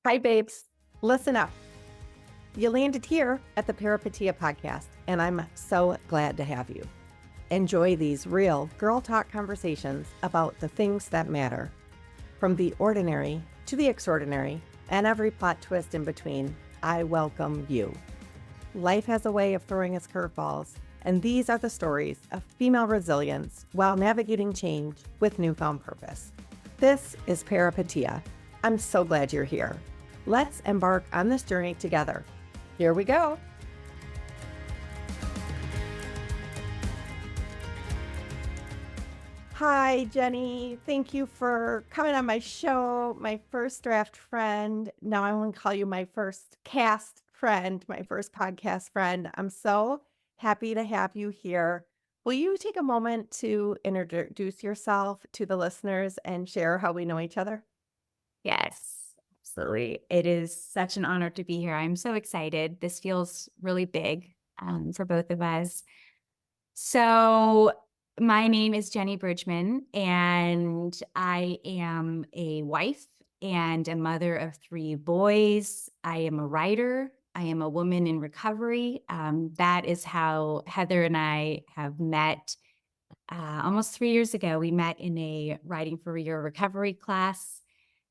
Hi, babes. Listen up. You landed here at the Peripatia podcast, and I'm so glad to have you. Enjoy these real girl talk conversations about the things that matter, from the ordinary to the extraordinary, and every plot twist in between. I welcome you. Life has a way of throwing us curveballs, and these are the stories of female resilience while navigating change with newfound purpose. This is Peripatia. I'm so glad you're here. Let's embark on this journey together. Here we go. Hi, Jenny. Thank you for coming on my show, my first draft friend. Now I want to call you my first cast friend, my first podcast friend. I'm so happy to have you here. Will you take a moment to introduce yourself to the listeners and share how we know each other? Yes, absolutely. It is such an honor to be here. I'm so excited. This feels really big for both of us. So, my name is Jenny Bridgman, and I am a wife and a mother of 3 boys. I am a writer. I am a woman in recovery. That is how Heather and I have met almost 3 years ago. We met in a Writing for Your Recovery class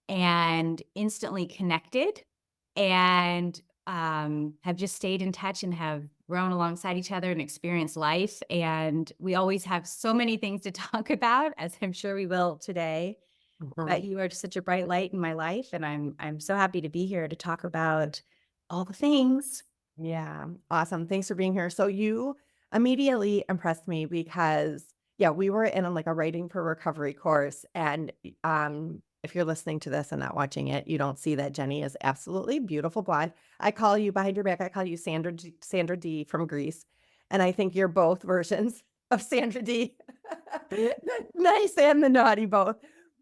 and instantly connected and have just stayed in touch and have grown alongside each other and experienced life. And we always have so many things to talk about, as I'm sure we will today. But you are just such a bright light in my life, and I'm so happy to be here to talk about all the things. Yeah, awesome. Thanks for being here. So you immediately impressed me because we were in like a writing for recovery course, and if you're listening to this and not watching it, you don't see that Jenny is absolutely beautiful blonde. I call you behind your back. I call you Sandra D from Greece, and I think you're both versions of Sandra D. Nice and the naughty both.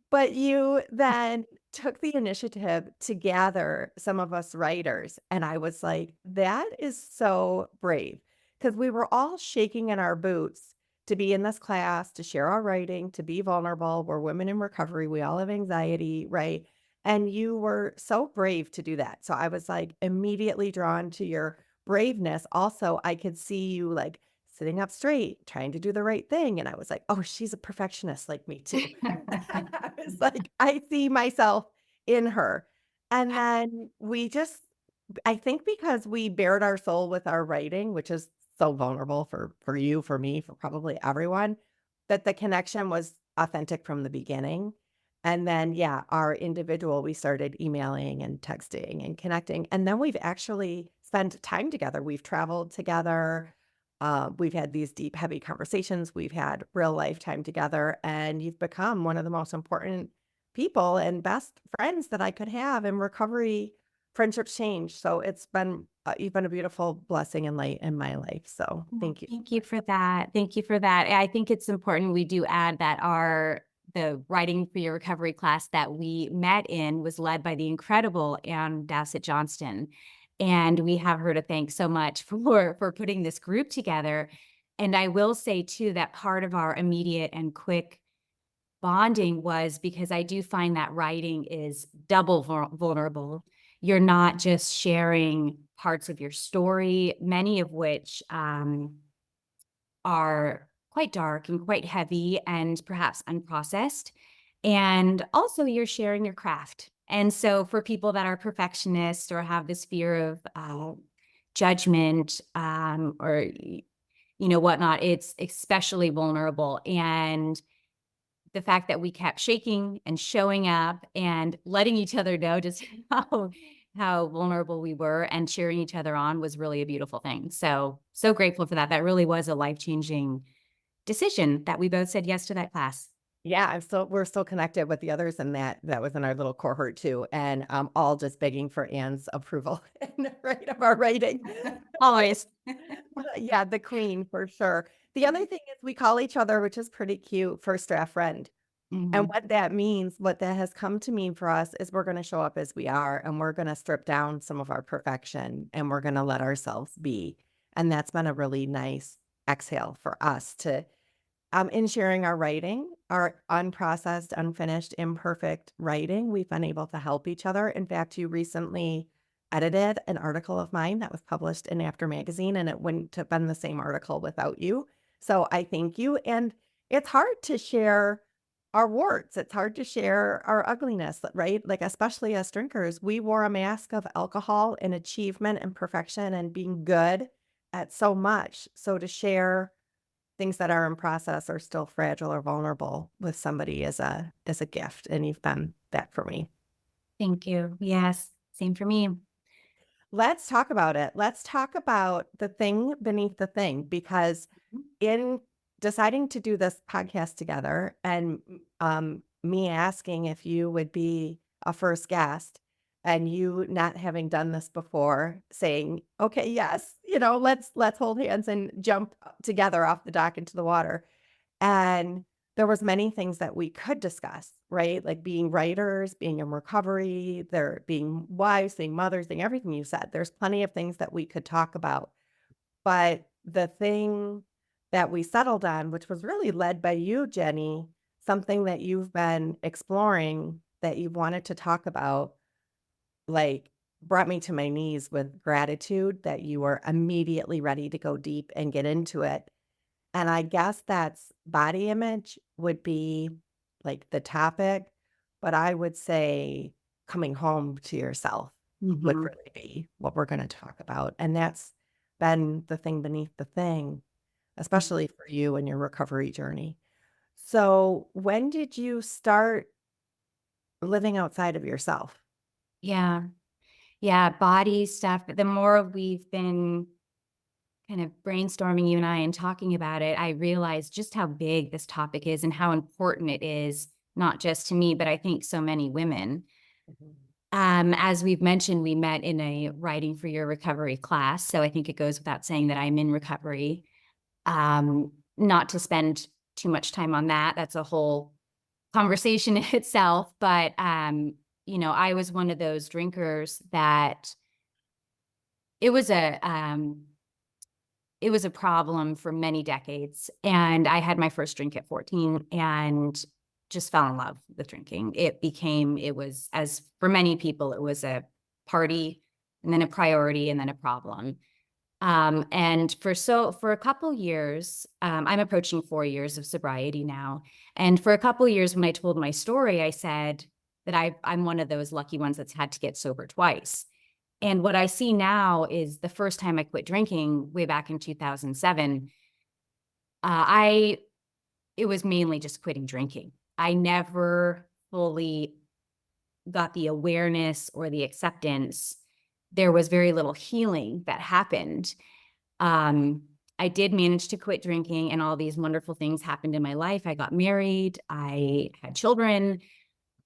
But you then took the initiative to gather some of us writers. And I was like, that is so brave because we were all shaking in our boots to be in this class, to share our writing, to be vulnerable. We're women in recovery. We all have anxiety, right? And you were so brave to do that. So I was like immediately drawn to your braveness. Also, I could see you like sitting up straight, trying to do the right thing. And I was like, oh, she's a perfectionist like me too. I was like, I see myself in her. And then I think because we bared our soul with our writing, which is so vulnerable for you, for me, for probably everyone, that the connection was authentic from the beginning. And then, our individual, we started emailing and texting and connecting. And then we've actually spent time together. We've traveled together. We've had these deep, heavy conversations. We've had real life time together, and you've become one of the most important people and best friends that I could have in recovery. Friendships change. So you've been a beautiful blessing and light in my life. So Well, thank you. thank you for that. Thank you for that. I think it's important we do add that the Writing for Your Recovery class that we met in was led by the incredible Ann Dassett Johnston. And we have her to thank so much for putting this group together. And I will say too that part of our immediate and quick bonding was because I do find that writing is double vulnerable. You're not just sharing parts of your story, many of which are quite dark and quite heavy and perhaps unprocessed. And also, you're sharing your craft. And so, for people that are perfectionists or have this fear of judgment or whatnot, it's especially vulnerable. And the fact that we kept shaking and showing up and letting each other know just how vulnerable we were and cheering each other on was really a beautiful thing. So grateful for that. That really was a life-changing decision that we both said yes to that class. Yeah, we're still connected with the others and that was in our little cohort too. And all just begging for Anne's approval and right of our writing. Always. Yeah, the queen for sure. The other thing is we call each other, which is pretty cute, first draft friend. And Mhm. what that means, what that has come to mean for us is we're going to show up as we are and we're going to strip down some of our perfection and we're going to let ourselves be. And that's been a really nice exhale for us to In sharing our writing, our unprocessed, unfinished, imperfect writing, we've been able to help each other. In fact, you recently edited an article of mine that was published in After Magazine, and it wouldn't have been the same article without you. So I thank you. And it's hard to share our warts. It's hard to share our ugliness, right? Like, especially as drinkers, we wore a mask of alcohol and achievement and perfection and being good at so much. So to share things that are in process are still fragile or vulnerable with somebody as a gift, and you've been that for me. Thank you. Yes, same for me. Let's talk about it. Let's talk about the thing beneath the thing, because in deciding to do this podcast together and me asking if you would be a first guest and you not having done this before saying, okay, yes, let's hold hands and jump together off the dock into the water. And there was many things that we could discuss, right? Like being writers, being in recovery, there being wives, being mothers, being everything you said. There's plenty of things that we could talk about. But the thing that we settled on, which was really led by you, Jenny, something that you've been exploring that you wanted to talk about, like brought me to my knees with gratitude that you were immediately ready to go deep and get into it. And I guess that's body image would be like the topic, but I would say coming home to yourself would Mhm. really be what we're going to talk about. And that's been the thing beneath the thing, especially for you and your recovery journey. So, when did you start living outside of yourself? Yeah. Yeah, body stuff. The more we've been kind of brainstorming, you and I, and talking about it, I realized just how big this topic is and how important it is, not just to me, but I think so many women. Mhm. As we've mentioned, we met in a writing for your recovery class. So I think it goes without saying that I'm in recovery. Not to spend too much time on that. That's a whole conversation in itself. But I was one of those drinkers that it was a um it was a problem for many decades. And I had my first drink at 14 and just fell in love with drinking. It was, as for many people, it was a party and then a priority and then a problem. And for a couple years, I'm approaching 4 years of sobriety now. And for a couple years, when I told my story, I said that I'm one of those lucky ones that's had to get sober twice. And what I see now is the first time I quit drinking way back in 2007, I it was mainly just quitting drinking. I never fully got the awareness or the acceptance. There was very little healing that happened. Um, I did manage to quit drinking, and all these wonderful things happened in my life. I got married, I had children,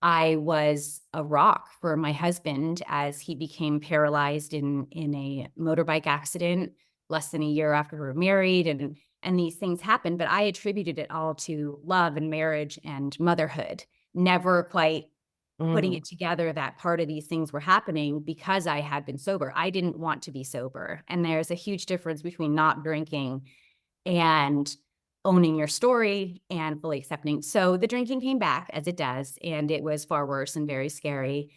I was a rock for my husband as he became paralyzed in a motorbike accident less than a year after we were married, and these things happened, but I attributed it all to love and marriage and motherhood, never quite putting Mm, it together that part of these things were happening because I had been sober. I didn't want to be sober, and there's a huge difference between not drinking and owning your story and fully accepting. So the drinking came back as it does, and it was far worse and very scary.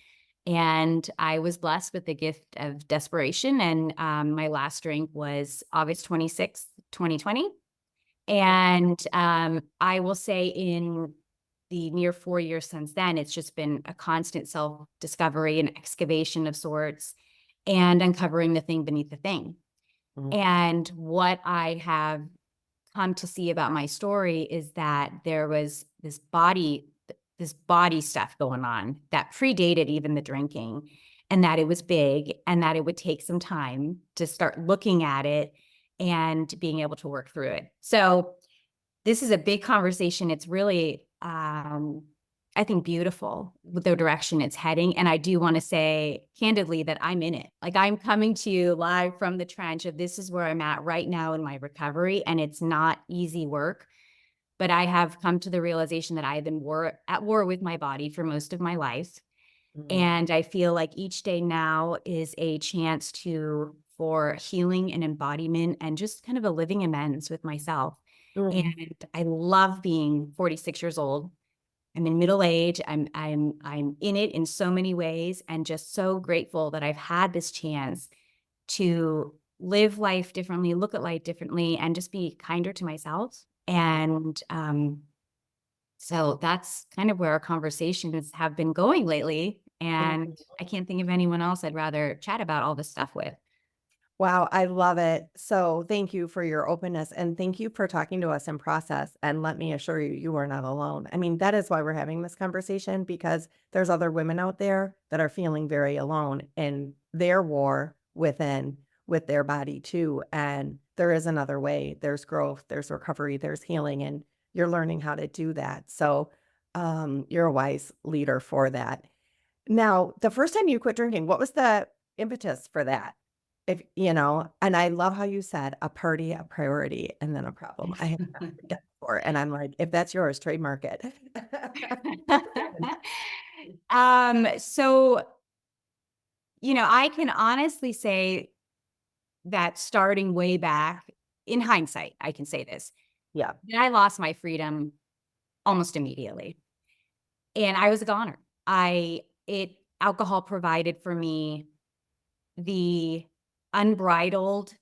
And I was blessed with the gift of desperation. And my last drink was August 26th, 2020. And I will say, in the near 4 years since then, it's just been a constant self discovery and excavation of sorts and uncovering the thing beneath the thing. mm, And what I have come to see about my story is that there was this body stuff going on that predated even the drinking, and that it was big, and that it would take some time to start looking at it and being able to work through it. So this is a big conversation. It's really, I think, beautiful with the direction it's heading. And I do want to say candidly that I'm in it. Like, I'm coming to you live from the trench of this is where I'm at right now in my recovery. And it's not easy work, but I have come to the realization that I have been at war with my body for most of my life. mm. And I feel like each day now is a chance for healing and embodiment and just kind of a living amends with myself. Mhm. And I love being 46 years old. I'm in middle age. I'm in it in so many ways, and just so grateful that I've had this chance to live life differently, look at life differently, and just be kinder to myself. And so that's kind of where our conversations have been going lately. And Mhm. I can't think of anyone else I'd rather chat about all this stuff with. Wow, I love it. So thank you for your openness and thank you for talking to us in process. And let me assure you, you are not alone. I mean, that is why we're having this conversation because there's other women out there that are feeling very alone in their war within with their body too. And there is another way. There's growth, there's recovery, there's healing, and you're learning how to do that. So you're a wise leader for that. Now, the first time you quit drinking, what was the impetus for that? If and I love how you said a party, a priority, and then a problem. I have not heard that before, and I'm like, if that's yours, trademark it. So, I can honestly say that starting way back in hindsight, I can say this, Yeah. that I lost my freedom almost immediately. And I was a goner. Alcohol provided for me the unbridled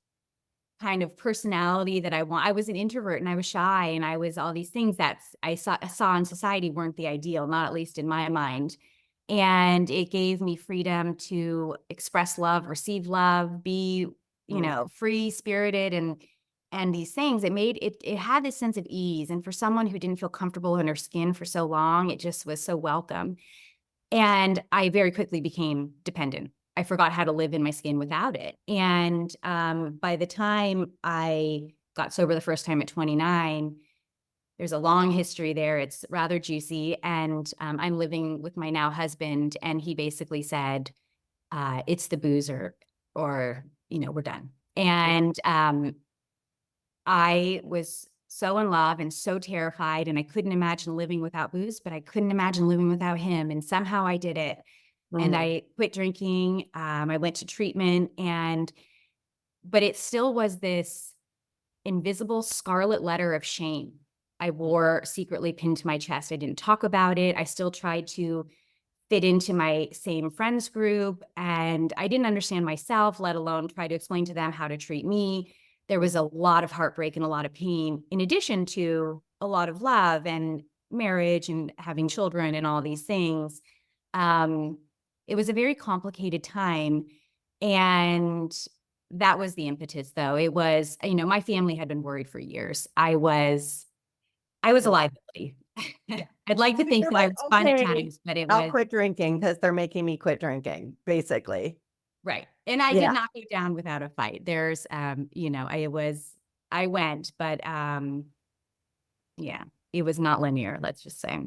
kind of personality that I want. I was an introvert and I was shy and I was all these things that I saw in society weren't the ideal, not at least in my mind. And it gave me freedom to express love, receive love, be, Mm, free spirited and these things. It had this sense of ease. And for someone who didn't feel comfortable in her skin for so long, it just was so welcome. And I very quickly became dependent. I forgot how to live in my skin without it. And by the time I got sober the first time at 29, there's a long history there. It's rather juicy. And I'm living with my now husband, and he basically said, it's the booze or, we're done. And I was so in love and so terrified, and I couldn't imagine living without booze, but I couldn't imagine living without him. And somehow I did it. And mm, I quit drinking. I went to treatment, but it still was this invisible scarlet letter of shame I wore secretly pinned to my chest. I didn't talk about it. I still tried to fit into my same friends group, and I didn't understand myself, let alone try to explain to them how to treat me. There was a lot of heartbreak and a lot of pain, in addition to a lot of love and marriage and having children and all these things. Um, it was a very complicated time. And that was the impetus, though. It was, my family had been worried for years. I was a mm. liability. Yeah. I'd like to think You're that I like, was fun at okay, times, but it I'll was quit drinking because they're making me quit drinking, basically. right. And I did Yeah. not go down without a fight. I went, but yeah, it was not linear, let's just say.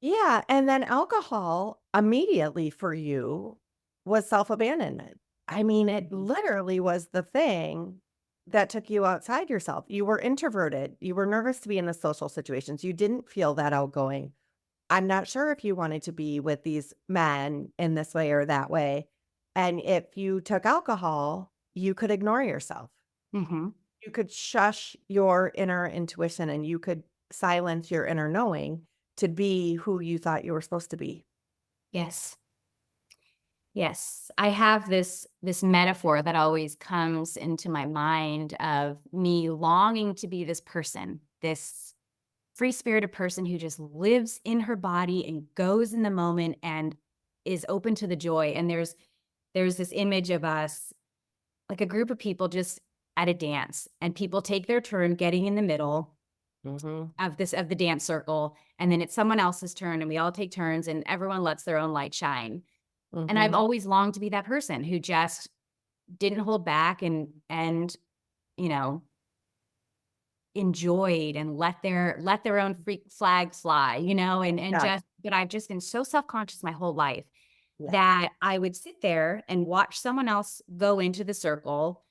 Yeah, and then alcohol immediately for you was self-abandonment. I mean, it Mhm. literally was the thing that took you outside yourself. You were introverted. You were nervous to be in the social situations. You didn't feel that outgoing. I'm not sure if you wanted to be with these men in this way or that way. And if you took alcohol, you could ignore yourself. Mhm. You could shush your inner intuition and you could silence your inner knowing to be who you thought you were supposed to be. Yes. Yes, I have this metaphor that always comes into my mind of me longing to be this person, this free-spirited person who just lives in her body and goes in the moment and is open to the joy. And there's this image of us, like a group of people just at a dance, and people take their turn getting in the middle Mhm, of the dance circle, and then it's someone else's turn, and we all take turns, and everyone lets their own light shine. And I've mhm. always longed to be that person who just didn't hold back and, you know, enjoyed and let their own freak flag fly, and Yes, just but I've just been so self-conscious my whole life yes. that I would sit there and watch someone else go into the circle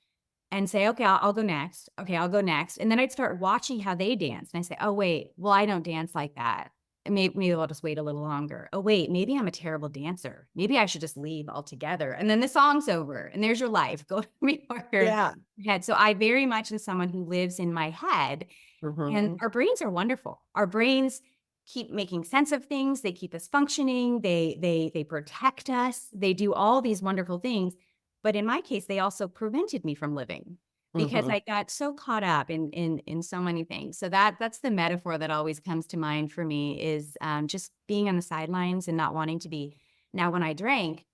and say, "Okay, I'll go next. Okay, I'll go next." And then I'd start watching how they dance, and I say, "Oh, wait, well, I don't dance like that. Maybe I'll just wait a little longer. Oh, wait, maybe I'm a terrible dancer. Maybe I should just leave altogether." And then the song's over, and there's your life. Go before your Yeah. head. So I very much am someone who lives in my head, And Mhm. our brains are wonderful. Our brains keep making sense of things. They keep us functioning. They protect us. They do all these wonderful things. But in my case, they also prevented me from living because Mhm. I got so caught up in so many things. So that's the metaphor that always comes to mind for me is just being on the sidelines and not wanting to be. Now, when I drank,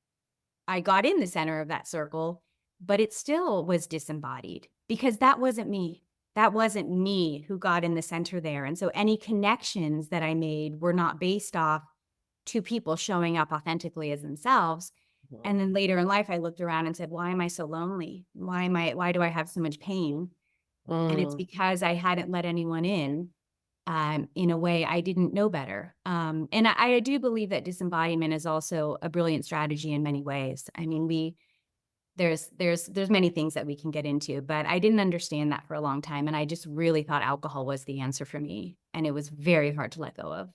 I got in the center of that circle, but it still was disembodied because that wasn't me. That wasn't me who got in the center there. And so any connections that I made were not based off two people showing up authentically as themselves. And then later in life, I looked around and said, why am I so lonely? Why do I have so much pain? And it's Mm. because I hadn't let anyone in a way I didn't know better. And I do believe that disembodiment is also a brilliant strategy in many ways. I mean, there's many things that we can get into, but I didn't understand that for a long time, and I just really thought alcohol was the answer for me, and it was very hard to let go of.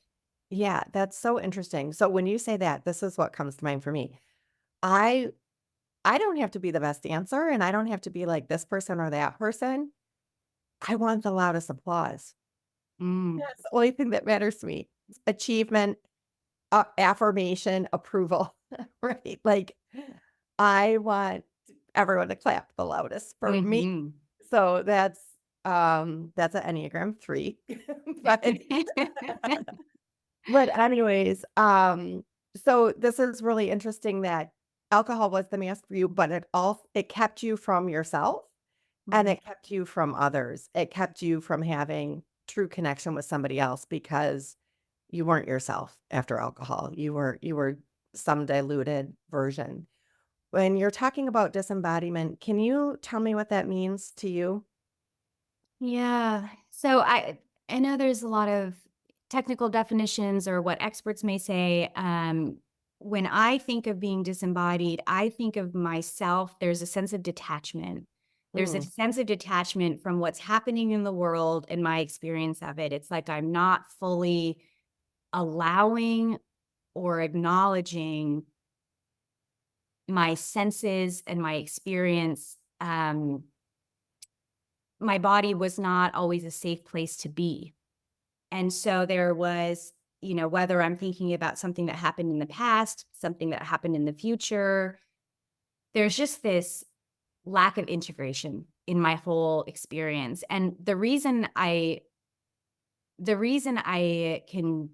Yeah, that's so interesting. So when you say that, this is what comes to mind for me. I I don't have to be the best dancer, and I don't have to be like this person or that person. I want the loudest applause. Mm. That's the only thing that matters to me. Achievement, affirmation, approval, right? Like, I want everyone to clap the loudest for me. Mhm. So that's an Enneagram 3. But but anyways, so this is really interesting that alcohol was the mask for you, but it kept you from yourself and Mhm. it kept you from others. It kept you from having true connection with somebody else because you weren't yourself after alcohol. You were some diluted version. When you're talking about disembodiment, can you tell me what that means to you? Yeah. So I know there's a lot of technical definitions or what experts may say. When I think of being disembodied, I think of myself. There's a sense of detachment. There's a Mm, sense of detachment from what's happening in the world and my experience of it. It's like I'm not fully allowing or acknowledging my senses and my experience. My body was not always a safe place to be. And so there was, whether I'm thinking about something that happened in the past, something that happened in the future, there's just this lack of integration in my whole experience. And the reason I can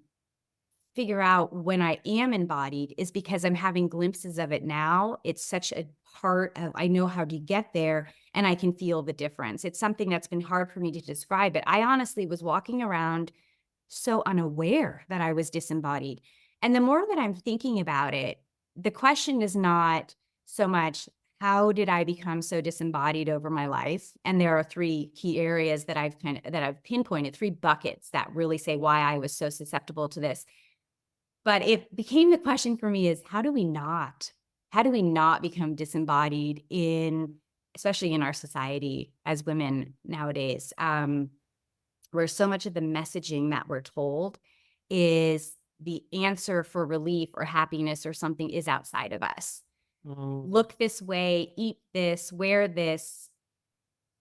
figure out when I am embodied is because I'm having glimpses of it now. It's such a part of I know how to get there and I can feel the difference. It's something that's been hard for me to describe, but I honestly was walking around so unaware that I was disembodied. And the more that I'm thinking about it, the question is not so much how did I become so disembodied over my life? And there are three key areas that I've pinpointed, three buckets that really say why I was so susceptible to this. But it became the question for me is how do we not become disembodied in especially in our society as women nowadays? Where so much of the messaging that we're told is the answer for relief or happiness or something is outside of us. mm, Look this way, eat this, wear this,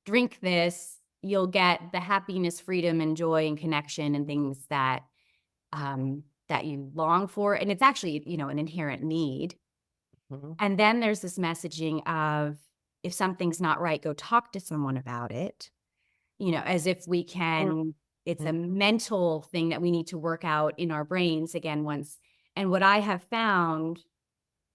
drink this, you'll get the happiness, freedom, and joy and connection and things that you long for. And it's actually, an inherent need. mhm, And then there's this messaging of if something's not right, go talk to someone about it, as if we mm, can it's a mm, mental thing that we need to work out in our brains again once. And what I have found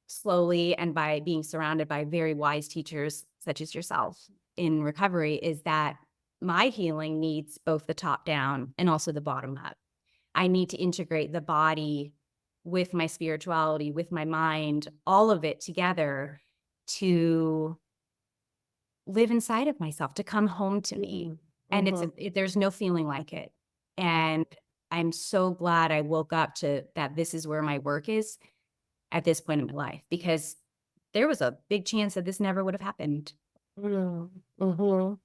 slowly and by being surrounded by very wise teachers such as yourself in recovery is that my healing needs both the top down and also the bottom up. I need to integrate the body with my spirituality, with my mind, all of it together to live inside of myself, to come home to me. mm, And mhm. there's no feeling like it. And I'm so glad I woke up to that this is where my work is at this point in my life because there was a big chance that this never would have happened. Mm, mhm.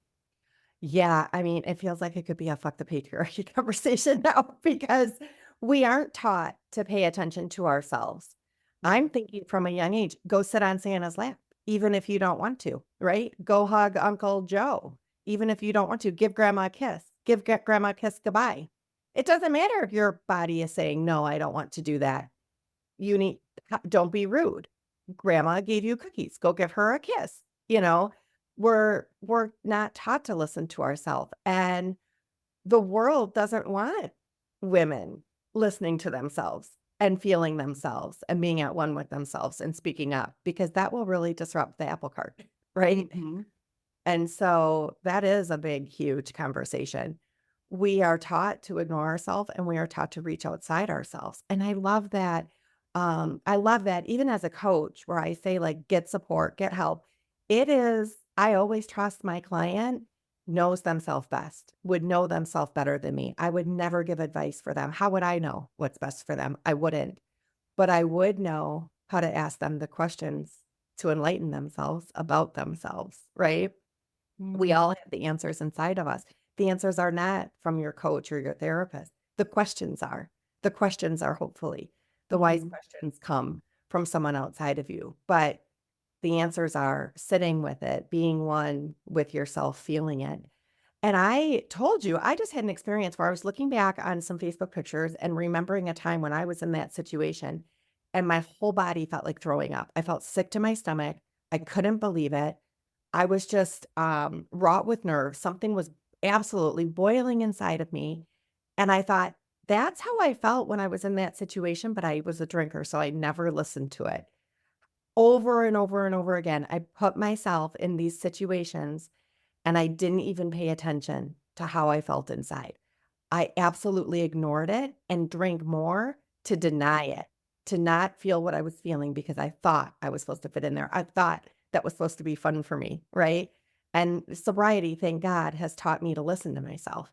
Yeah, I mean, it feels like it could be a fuck the patriarchy conversation now because we aren't taught to pay attention to ourselves. I'm thinking from a young age, go sit on Santa's lap, even if you don't want to, right? Go hug Uncle Joe, even if you don't want to. Give grandma a kiss. give grandma a kiss goodbye. It doesn't matter if your body is saying, no, I don't want to do that. You need, don't be rude. Grandma gave you cookies. Go give her a kiss. You know, we're not taught to listen to ourselves. And the world doesn't want women listening to themselves and feeling themselves and being at one with themselves and speaking up because that will really disrupt the apple cart, right? Mhm. And so that is a big, huge conversation. We are taught to ignore ourselves and we are taught to reach outside ourselves. And I love that. I love that even as a coach, where I say, like, get support, get help. It is, I always trust my client knows themselves best, would know themselves better than me. I would never give advice for them. How would I know what's best for them? I wouldn't. But I would know how to ask them the questions to enlighten themselves about themselves, right? We Mhm. all have the answers inside of us. The answers are not from your coach or your therapist. The questions are. The questions are hopefully. The wise Mhm. questions come from someone outside of you. But the answers are sitting with it, being one with yourself, feeling it. And I told you, I just had an experience where I was looking back on some Facebook pictures and remembering a time when I was in that situation and my whole body felt like throwing up. I felt sick to my stomach. I couldn't believe it. I was just wrought with nerves. Something was absolutely boiling inside of me. And I thought, that's how I felt when I was in that situation, but I was a drinker, so I never listened to it. Over and over and over again, I put myself in these situations and I didn't even pay attention to how I felt inside. I absolutely ignored it and drank more to deny it, to not feel what I was feeling because I thought I was supposed to fit in there. I thought that was supposed to be fun for me, right? And sobriety, thank God, has taught me to listen to myself.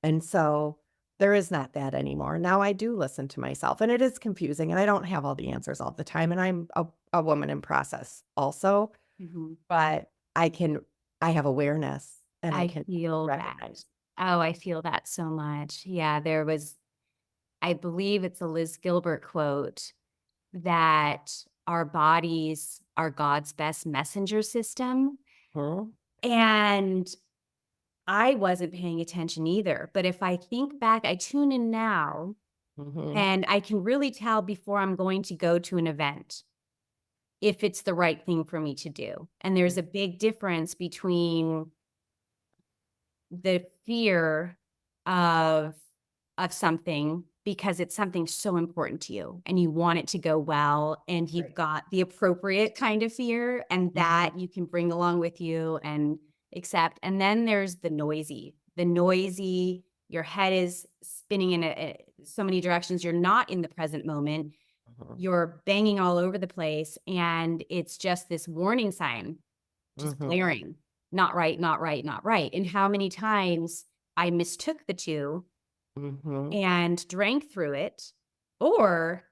And so there is not that anymore. Now I do listen to myself and it is confusing and I don't have all the answers all the time. And I'm a woman in process also, Mhm. but I have awareness and I I can feel that. recognize. Oh, I feel that so much. Yeah, there was I believe it's a Liz Gilbert quote that our bodies are God's best messenger system, Mhm, and I wasn't paying attention either, but if I think back, I tune in now, mhm, and I can really tell before I'm going to go to an event if it's the right thing for me to do, and there's a big difference between the fear of something because it's something so important to you and you want it to go well and you've right. got the appropriate kind of fear and Mhm, that you can bring along with you and accept. And then there's the noisy, your head is spinning in so many directions. You're not in the present moment. mhm, You're banging all over the place. And it's just this warning sign just mhm, blaring, not right, not right, not right. And how many times I mistook the two mhm, and drank through it. Or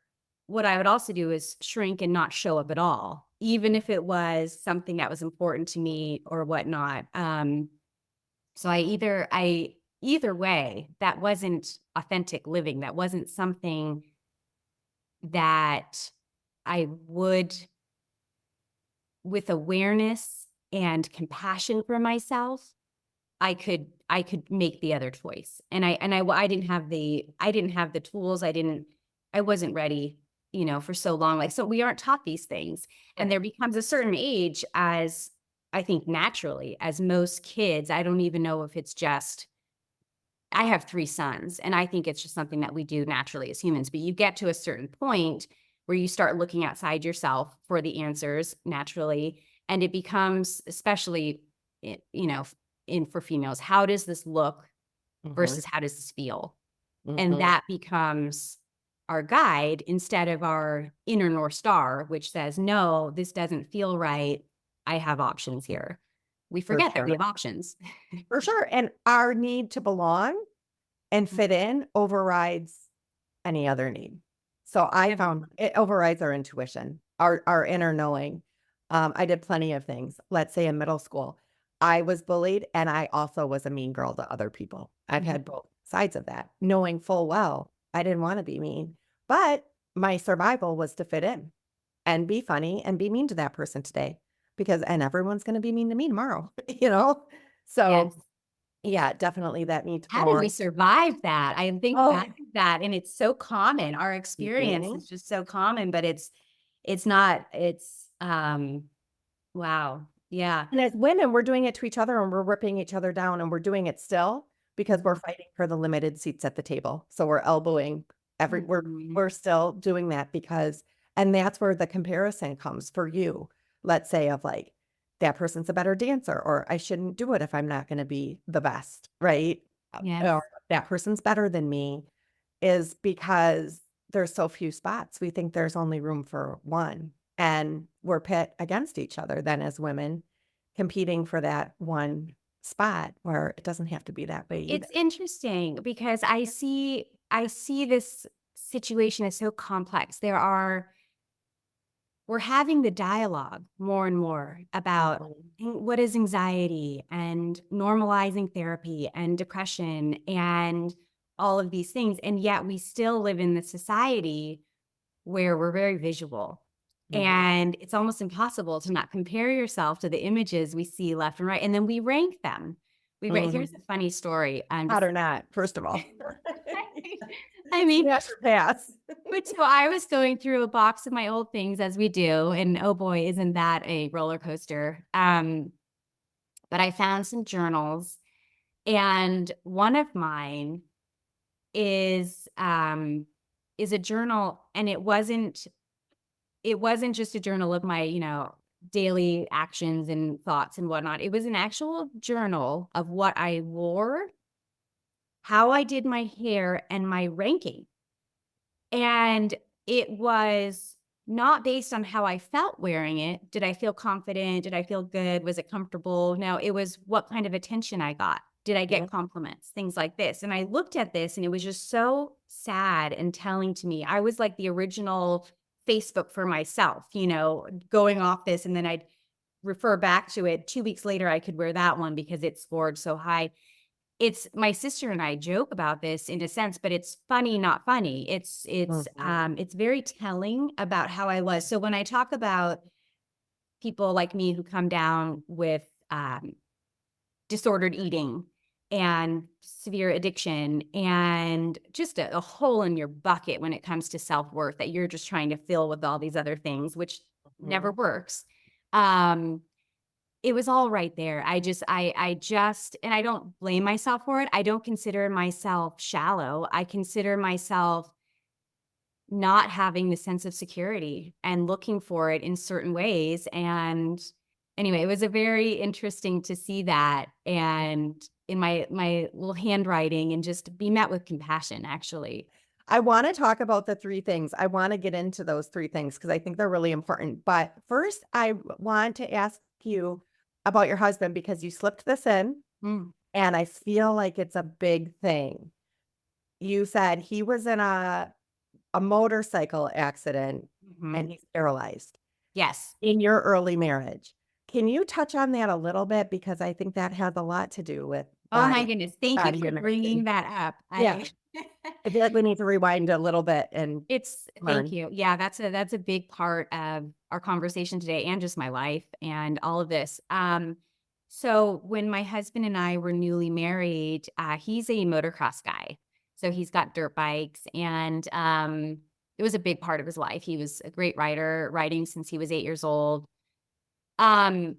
what I would also do is shrink and not show up at all, even if it was something that was important to me or whatnot. So either way, that wasn't authentic living. That wasn't something that I would, with awareness and compassion for myself, I could make the other choice. And I didn't have the tools. I wasn't ready, for so long. Like, so we aren't taught these things. And right. there becomes a certain age as I think naturally, as most kids, I don't even know if it's just I have 3 sons, and I think it's just something that we do naturally as humans, but you get to a certain point where you start looking outside yourself for the answers naturally, and it becomes especially in for females, how does this look Mhm, versus how does this feel? And mhm, that becomes our guide instead of our inner North Star, which says, "No, this doesn't feel right. I have options here." We for forget that we sure. have options. For sure, and our need to belong and fit in overrides any other need. So I Every found it overrides our intuition, our inner knowing. I did plenty of things. Let's say in middle school, I was bullied and I also was a mean girl to other people. I've Mhm. had both sides of that, knowing full well I didn't want to be mean, but my survival was to fit in and be funny and be mean to that person today because and everyone's going to be mean to me tomorrow, you know? So Yes. Yeah, definitely that needs How did we more. survive that? I think Oh, back at that, and it's so common. Our experience mhm. is just so common, but it's not, wow. Yeah. And as women, we're doing it to each other and we're ripping each other down and we're doing it still because we're Mhm. fighting for the limited seats at the table. So we're elbowing Mhm. we're still doing that because and that's where the comparison comes for you. Let's say of like that person's a better dancer or I shouldn't do it if I'm not going to be the best, right? Or Yes. that person's better than me is because there's so few spots. We think there's only room for one and we're pit against each other then as women competing for that one spot where it doesn't have to be that way either. It's interesting because I see this situation as so complex. We're having the dialogue more and more about Mhm. what is anxiety and normalizing therapy and depression and all of these things. And yet we still live in the society where we're very visual. Mhm. And it's almost impossible to not compare yourself to the images we see left and right. And then we rank them. Here's Mhm. a funny story. Hot or not, first of all. I mean, Smash or pass. but so I was going through a box of my old things as we do, and oh boy, isn't that a roller coaster. But I found some journals, and one of mine is um is a journal, and it wasn't just a journal of my, daily actions and thoughts and whatnot. It was an actual journal of what I wore, how I did my hair, and my ranking. And it was not based on how I felt wearing it. Did I feel confident? Did I feel good? Was it comfortable? No, it was what kind of attention I got. Did I Mhm. get compliments? Things like this. And I looked at this and it was just so sad and telling to me. I was like the original Facebook for myself, going off this. And then I'd refer back to it. 2 weeks later, I could wear that one because it scored so high. It's my sister and I joke about this in a sense, but it's funny, not funny. Mhm. It's very telling about how I was. So when I talk about people like me who come down with disordered eating and severe addiction and just a hole in your bucket when it comes to self-worth that you're just trying to fill with all these other things, which never Mhm. works. Um, it was all right there. I just and I don't blame myself for it. I don't consider myself shallow. I consider myself not having the sense of security and looking for it in certain ways. And anyway, it was a very interesting to see that and in my little handwriting and just be met with compassion, actually. I wanna talk about the 3 things. I wanna get into those 3 things because I think they're really important, but first, I want to ask you about your husband because you slipped this in, Mm, and I feel like it's a big thing. You said he was in a motorcycle accident, mhm. and he's paralyzed Yes. in your early marriage. Can you touch on that a little bit? Because I think that has a lot to do with Oh my goodness. Thank you body for image bringing and that up. yeah, I I feel like we need to rewind a little bit and It's thank learn. you. Yeah, that's a big part of our conversation today and just my life and all of this. So when my husband and I were newly married, he's a motocross guy. So he's got dirt bikes and it was a big part of his life. He was a great rider, riding since he was 8 years old. Um,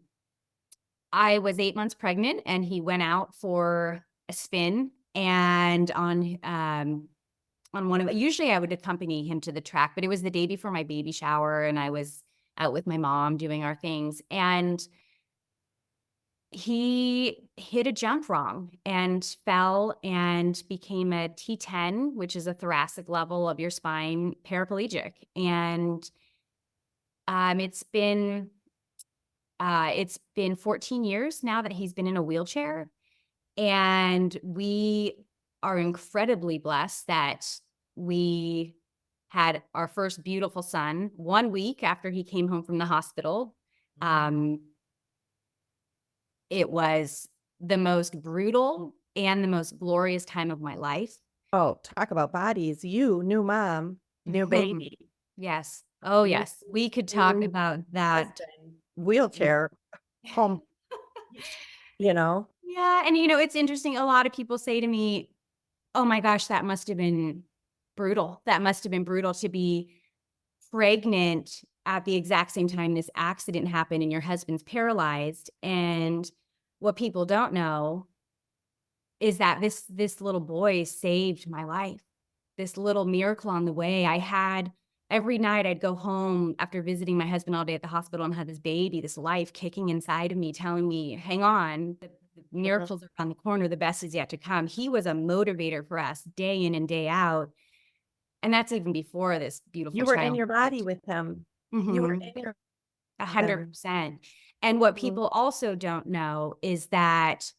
I was 8 months pregnant and he went out for a spin and on one of usually I would accompany him to the track, but it was the day before my baby shower and I was out with my mom doing our things and he hit a jump wrong and fell and became a T10, which is a thoracic level of your spine paraplegic. And um, it's been it's been 14 years now that he's been in a wheelchair. And we are incredibly blessed that we had our first beautiful son 1 week after he came home from the hospital. Um, it was the most brutal and the most glorious time of my life. Oh, talk about bodies. You, new mom, new baby, Yes. Oh, new yes. We could talk new about that. husband, wheelchair, home, you know? Yeah, and, it's interesting, a lot of people say to me, "Oh my gosh, that must have been brutal. That must have been brutal to be pregnant at the exact same time this accident happened and your husband's paralyzed." And what people don't know is that this little boy saved my life. This little miracle on the way. I had every night I'd go home after visiting my husband all day at the hospital and have this baby, this life kicking inside of me, telling me, hang on, the Mhm. miracles are around the corner, the best is yet to come. He was a motivator for us day in and day out. And that's even before this beautiful You were in child your body arrived. with him. You were Mhm. in your with him. 100%. And what Mhm. people also don't know is that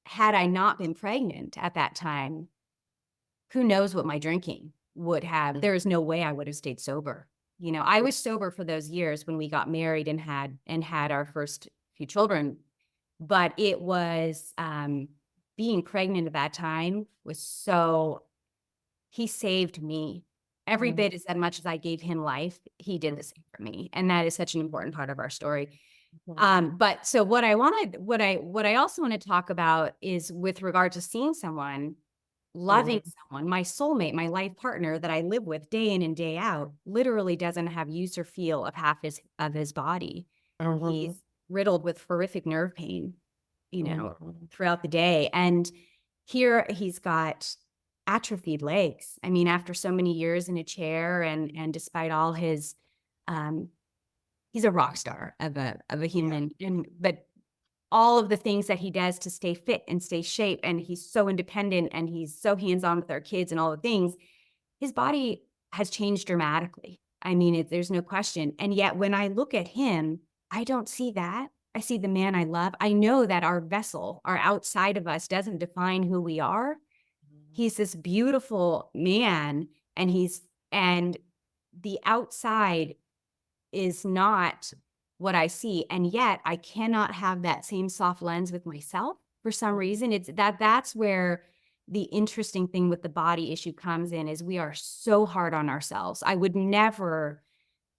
had I not been pregnant at that time, who knows what my drinking would have. There is no way I would have stayed sober. I was sober for those years when we got married and had our first few children, but it was being pregnant at that time was so he saved me. Every Mhm. bit as much as I gave him life, he did the same for me. And that is such an important part of our story. Mhm. But so what I also want to talk about is with regard to seeing someone, loving Mhm. someone, my soulmate, my life partner that I live with day in and day out, literally doesn't have use or feel of half his body. Mhm. He's riddled with horrific nerve pain, Mhm. throughout the day. And here he's got atrophied legs. I mean, after so many years in a chair and despite all his um he's a rock star of a Yeah. human, but all of the things that he does to stay fit and stay shape, and he's so independent and he's so hands-on with our kids and all the things, his body has changed dramatically. I mean, there's no question. And yet when I look at him, I don't see that. I see the man I love. I know that our vessel, our outside of us doesn't define who we are. Mhm. He's this beautiful man, and the outside is not what I see. And yet I cannot have that same soft lens with myself for some reason. That's where the interesting thing with the body issue comes in is we are so hard on ourselves. I would never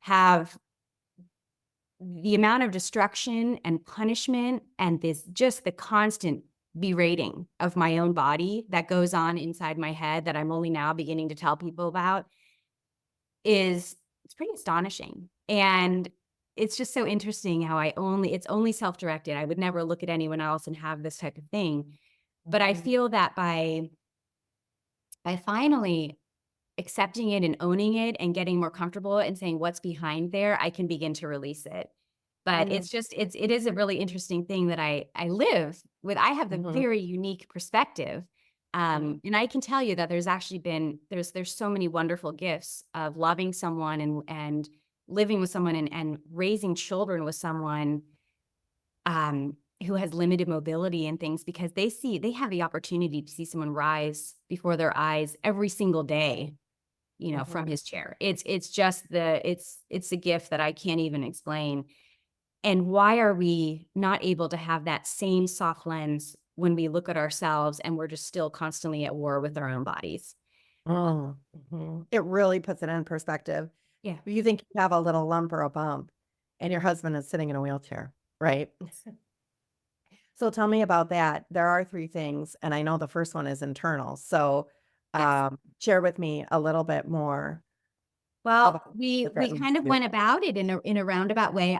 have the amount of destruction and punishment and this just the constant berating of my own body that goes on inside my head that I'm only now beginning to tell people about is it's pretty astonishing. And it's just so interesting how it's only self-directed. I would never look at anyone else and have this type of thing. But I Mhm. feel that by finally accepting it and owning it and getting more comfortable and saying what's behind there, I can begin to release it. But Mhm. it is a really interesting thing that I live with. I have a Mhm. very unique perspective. Mhm. And I can tell you that there's actually been there's so many wonderful gifts of loving someone and living with someone and raising children with someone who has limited mobility and things because they have the opportunity to see someone rise before their eyes every single day, from Mhm. his chair. It's just it's a gift that I can't even explain. And why are we not able to have that same soft lens when we look at ourselves and we're just still constantly at war with our own bodies? Mm. Mhm. It really puts it in perspective. Yeah. If you think you have a little lump or a bump and your husband is sitting in a wheelchair, right? So tell me about that. There are 3 things, and I know the first one is internal. So, Yes. share with me a little bit more Well, about we what that we means kind to of you. went about it in a roundabout way.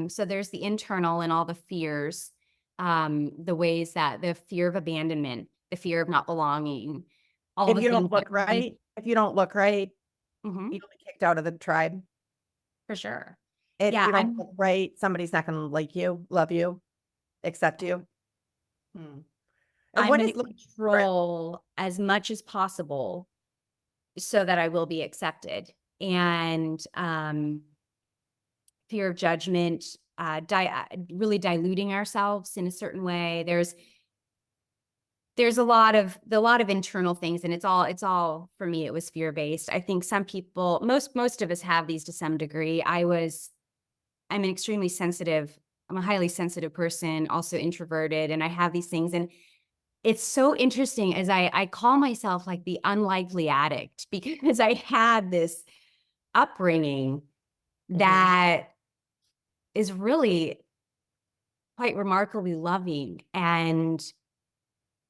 So there's the internal and all the fears, the ways that the fear of abandonment, the fear of not belonging, all If the you things don't that look really. right if you don't look right, Mhm, you'll be kicked out of the tribe. for sure. If Yeah, you don't look right, somebody's not gonna like you, love you, accept you. Hmm. And I'm what gonna is looking for control as much as possible so that I will be accepted. And fear of judgment, really diluting ourselves in a certain way. There's a lot of internal things, and it's all for me. It was fear based. I think some people, most of us have these to some degree. I'm an extremely sensitive. I'm a highly sensitive person, also introverted, and I have these things. And it's so interesting as I call myself like the unlikely addict because I had this upbringing Mhm. that is really quite remarkably loving, and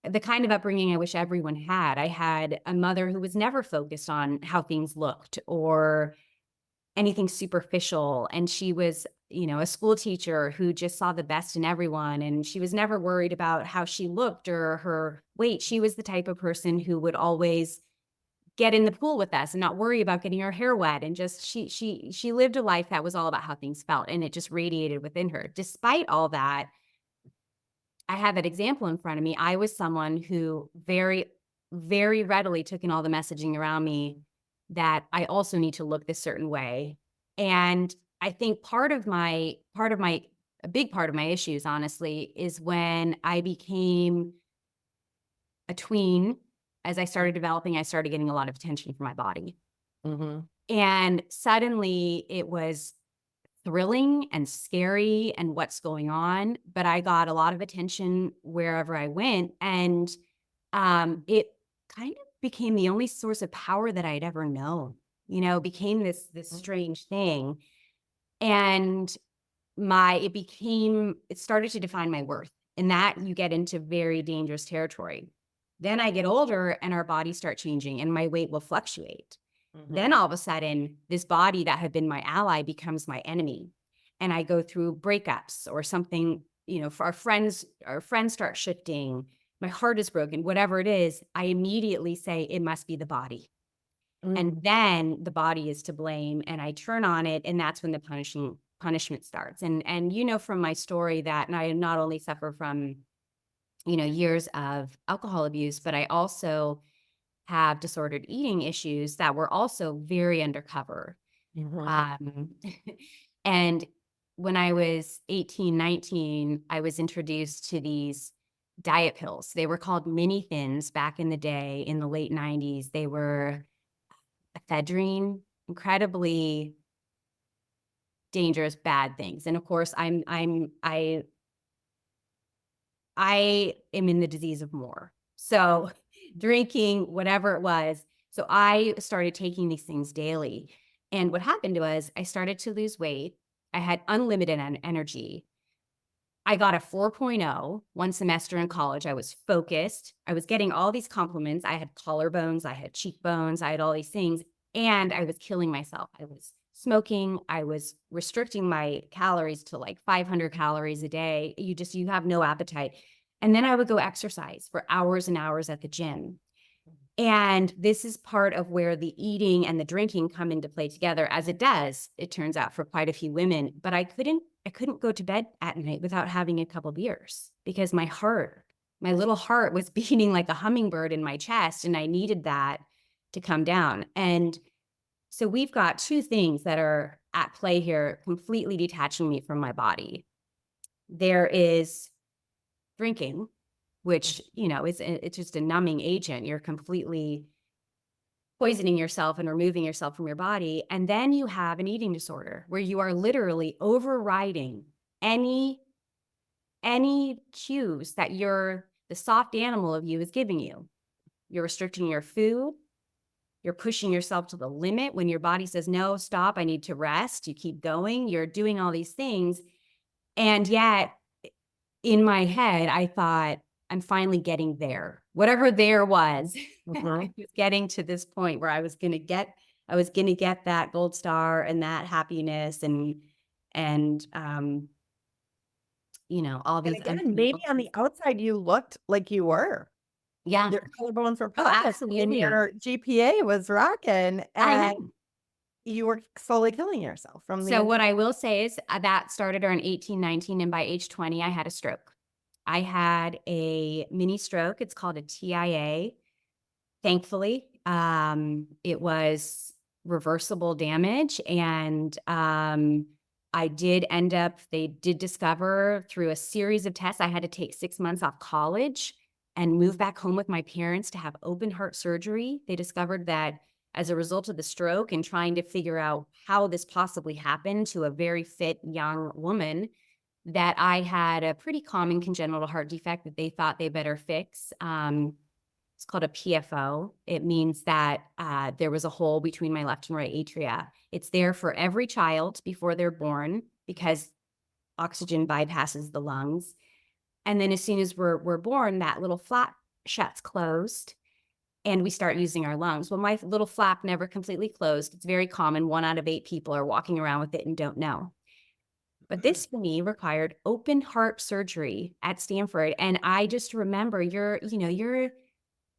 the kind of upbringing I wish everyone had. I had a mother who was never focused on how things looked or anything superficial. And she was, a school teacher who just saw the best in everyone. And she was never worried about how she looked or her weight. She was the type of person who would always get in the pool with us and not worry about getting her hair wet. And just she lived a life that was all about how things felt. And it just radiated within her. Despite all that, I had that example in front of me. I was someone who very, very readily took in all the messaging around me that I also need to look this certain way. And I think a big part of my issues, honestly, is when I became a tween. As I started developing, I started getting a lot of attention from my body. Mhm. And suddenly it was thrilling and scary and what's going on, but I got a lot of attention wherever I went, and, it kind of became the only source of power that I'd ever known, became this Mhm. strange thing, and it started to define my worth, and that you get into very dangerous territory. Then I get older and our bodies start changing and my weight will fluctuate. Mhm. Then all of a sudden, this body that had been my ally becomes my enemy. And I go through breakups or something, for our friends start shifting. My heart is broken, whatever it is, I immediately say it must be the body. Mm. And then the body is to blame and I turn on it and that's when the punishment starts. And from my story that and I not only suffer from, years of alcohol abuse, but I also have disordered eating issues that were also very undercover. Mhm. Um, and when I was 18, 19, I was introduced to these diet pills. They were called mini thins back in the day in the late 90s. They were ephedrine, incredibly dangerous, bad things. And of course, I am in the disease of more. So drinking, whatever it was. So I started taking these things daily. And what happened was I started to lose weight. I had unlimited energy. I got a 4.0 one semester in college. I was focused. I was getting all these compliments. I had collarbones, I had cheekbones, I had all these things. And I was killing myself. I was smoking. I was restricting my calories to like 500 calories a day. You have no appetite. And then I would go exercise for hours and hours at the gym. And this is part of where the eating and the drinking come into play together, as it does, it turns out, for quite a few women. But I couldn't go to bed at night without having a couple beers because my little heart was beating like a hummingbird in my chest, and I needed that to come down. And so we've got two things that are at play here, completely detaching me from my body. There is drinking, which, it's just a numbing agent. You're completely poisoning yourself and removing yourself from your body. And then you have an eating disorder where you are literally overriding any any cues that the soft animal of you is giving you. You're restricting your food. You're pushing yourself to the limit when your body says, no, stop, I need to rest. You keep going. You're doing all these things. And yet, in my head, I thought, I'm finally getting there. Whatever there was, I Mhm. was getting to this point where I was gonna get that gold star and that happiness and all And these again, maybe unbelievable on things. the outside you looked like you were. Yeah. Your collarbones were Oh, popping and absolutely. your GPA was rocking, I and know. you were slowly killing yourself from the So inside. what I will say is that started around 18, 19, and by age 20, I had a stroke. I had a mini stroke. It's called a TIA. Thankfully, it was reversible damage, and they did discover through a series of tests, I had to take 6 months off college and move back home with my parents to have open heart surgery. They discovered that as a result of the stroke and trying to figure out how this possibly happened to a very fit young woman, that I had a pretty common congenital heart defect that they thought they better fix. It's called a PFO. It means that there was a hole between my left and right atria. It's there for every child before they're born because oxygen bypasses the lungs. And then as soon as we're born, that little flap shuts closed and we start using our lungs. Well, my little flap never completely closed. It's very common. 1 out of 8 people are walking around with it and don't know. But this for me required open heart surgery at Stanford. And I just remember you're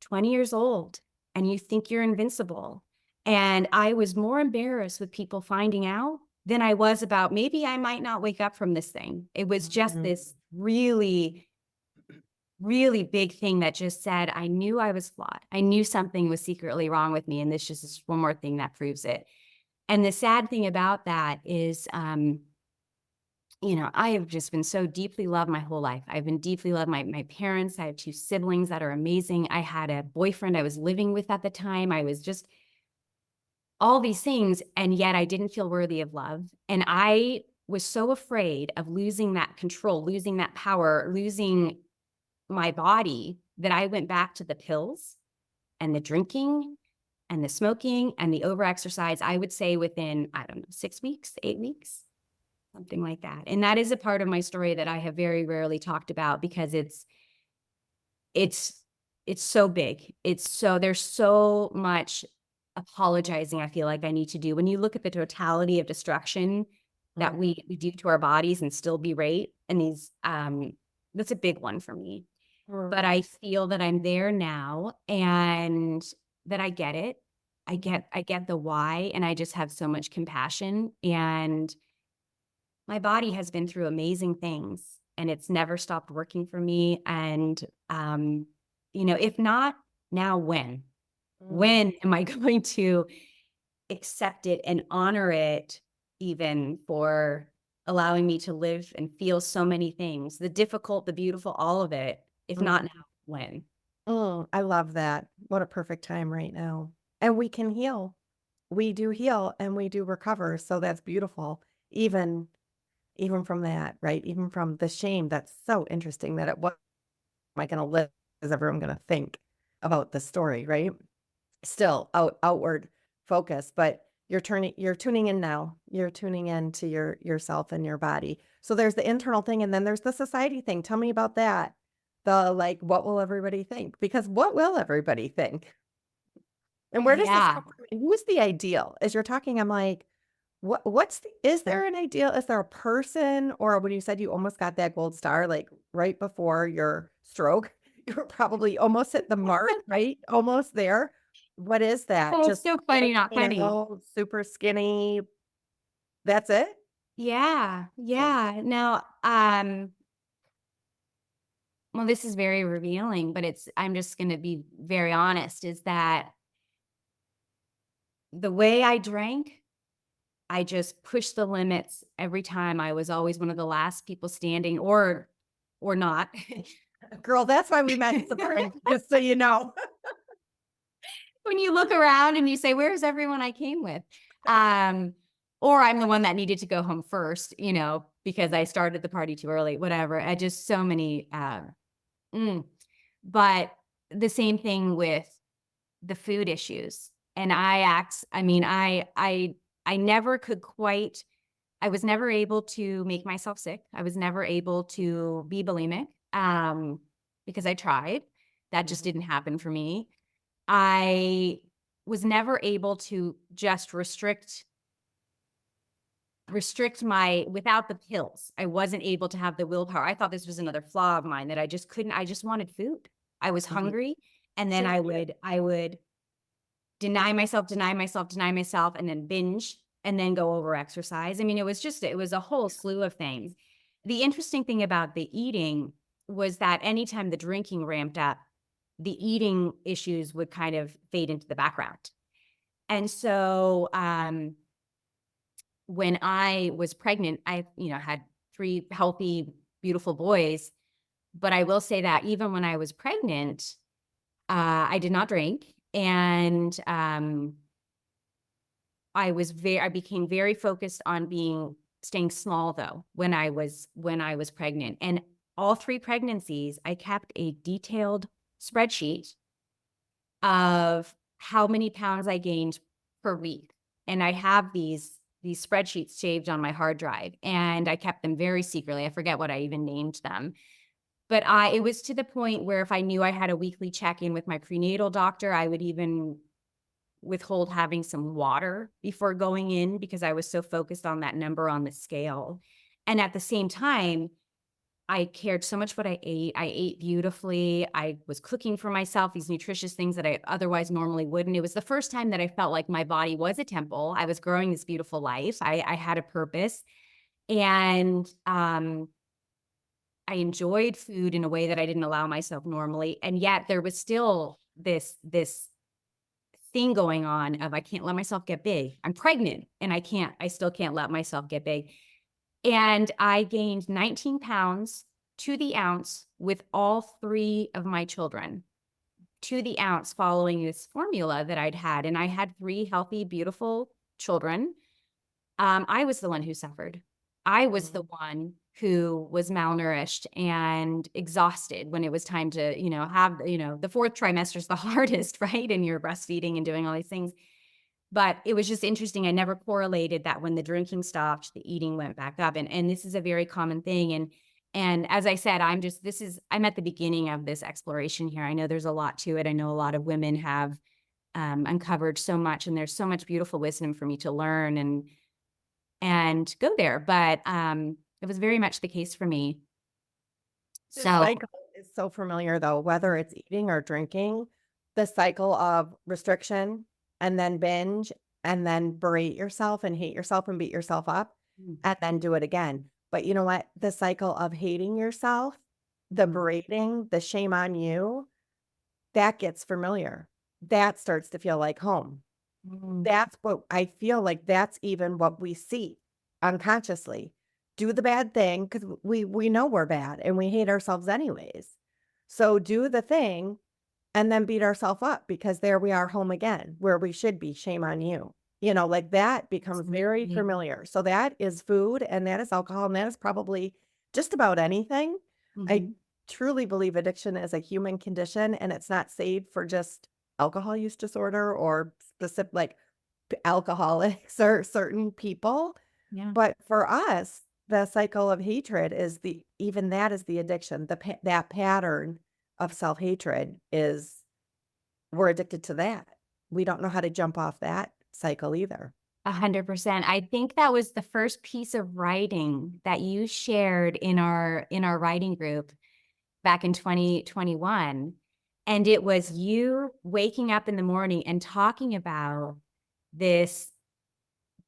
20 years old and you think you're invincible. And I was more embarrassed with people finding out than I was about maybe I might not wake up from this thing. It was just Mhm. this really, really big thing that just said, I knew I was flawed. I knew something was secretly wrong with me. And this just is one more thing that proves it. And the sad thing about that is, I have just been so deeply loved my whole life. I've been deeply loved. My parents, I have 2 siblings that are amazing. I had a boyfriend I was living with at the time. I was just all these things, and yet I didn't feel worthy of love. And I was so afraid of losing that control, losing that power, losing my body that I went back to the pills and the drinking and the smoking and the overexercise. I would say within, I don't know, 6 weeks, 8 weeks. Something like that. And that is a part of my story that I have very rarely talked about because it's it's so big. There's so much apologizing I feel like I need to do. When you look at the totality of destruction that Mm. we do to our bodies and still be right, and that's a big one for me. But Mm. I feel that I'm there now and that I get it. I get the why, and I just have so much compassion, and my body has been through amazing things and it's never stopped working for me. And, if not now, when? Mm. When am I going to accept it and honor it even for allowing me to live and feel so many things, the difficult, the beautiful, all of it. If not Mm. now, when? I love that. What a perfect time right now. And we can heal. We do heal and we do recover. So that's beautiful. Even even from that, right? Even from the shame. That's so interesting that what am I gonna live? Is everyone gonna think about the story, right? Still outward focus, but you're tuning in now. You're tuning in to yourself and your body. So there's the internal thing and then there's the society thing. Tell me about that. The like, what will everybody think? Because what will everybody think? And where does this Yeah. come from? And who's the ideal? As you're talking, I'm like, is there an ideal? Is there a person? Or when you said you almost got that gold star, like right before your stroke, you were probably almost at the mark, right? Almost there. What is that? Oh, it's Just so funny, not funny. super skinny. That's it? Yeah. Oh. Yeah. Now, well, this is very revealing, but I'm just going to be very honest is that the way I drank, I just pushed the limits every time. I was always one of the last people standing or not. Girl, that's why we met in Suburban, just so you know. When you look around and you say, "Where's everyone I came with?" Um, or I'm the one that needed to go home first, because I started the party too early, whatever. I just so many mm. But the same thing with the food issues. And I mean, I never could quite I was never able to make myself sick. I was never able to be bulimic, because I tried. That just Mhm. didn't happen for me. I was never able to just restrict my without the pills. I wasn't able to have the willpower. I thought this was another flaw of mine that I just couldn't. I just wanted food. I was Mhm. hungry, and then Sure. I would deny myself, deny myself, deny myself, and then binge and then go over exercise. I mean, it was a whole slew of things. The interesting thing about the eating was that anytime the drinking ramped up, the eating issues would kind of fade into the background. And so when I was pregnant, I, had 3 healthy, beautiful boys. But I will say that even when I was pregnant, I did not drink. And I became very focused on staying small though when I was pregnant. And all 3 pregnancies, I kept a detailed spreadsheet of how many pounds I gained per week. And I have these these spreadsheets saved on my hard drive, and I kept them very secretly. I forget what I even named them. But it was to the point where if I knew I had a weekly check-in with my prenatal doctor, I would even withhold having some water before going in because I was so focused on that number on the scale. And at the same time, I cared so much what I ate. I ate beautifully. I was cooking for myself these nutritious things that I otherwise normally wouldn't. It was the first time that I felt like my body was a temple. I was growing this beautiful life. I had a purpose, and I enjoyed food in a way that I didn't allow myself normally. And yet there was still this thing going on of I can't let myself get big. I'm pregnant and I still can't let myself get big. And I gained 19 pounds to the ounce with all three of my children to the ounce following this formula that I'd had. And I had three healthy, beautiful children. I was the one who suffered. I was the Mhm. one who was malnourished and exhausted when it was time to, have, the fourth trimester is the hardest, right? And you're breastfeeding and doing all these things. But it was just interesting. I never correlated that when the drinking stopped, the eating went back up. And this is a very common thing. And as I said, I'm at the beginning of this exploration here. I know there's a lot to it. I know a lot of women have uncovered so much, and there's so much beautiful wisdom for me to learn and go there. But it was very much the case for me. The So cycle is so familiar though, whether it's eating or drinking, the cycle of restriction and then binge and then berate yourself and hate yourself and beat yourself up mm, and then do it again. But you know what? The cycle of hating yourself, the mm, berating, the shame on you, that gets familiar. That starts to feel like home. mm, That's what I feel like that's even what we see unconsciously. Do the bad thing because we know we're bad and we hate ourselves anyways. So do the thing and then beat ourselves up because there we are home again where we should be. Shame on you. Like that becomes very absolutely. familiar. So that is food and that is alcohol and that is probably just about anything. I Mhm. truly believe addiction is a human condition and it's not saved for just alcohol use disorder or specific like alcoholics or certain people. Yeah. But for us, the cycle of hatred is even that is the addiction. That pattern of self-hatred is we're addicted to that. We don't know how to jump off that cycle either. 100%. I think that was the first piece of writing that you shared in our writing group back in 2021. And it was you waking up in the morning and talking about this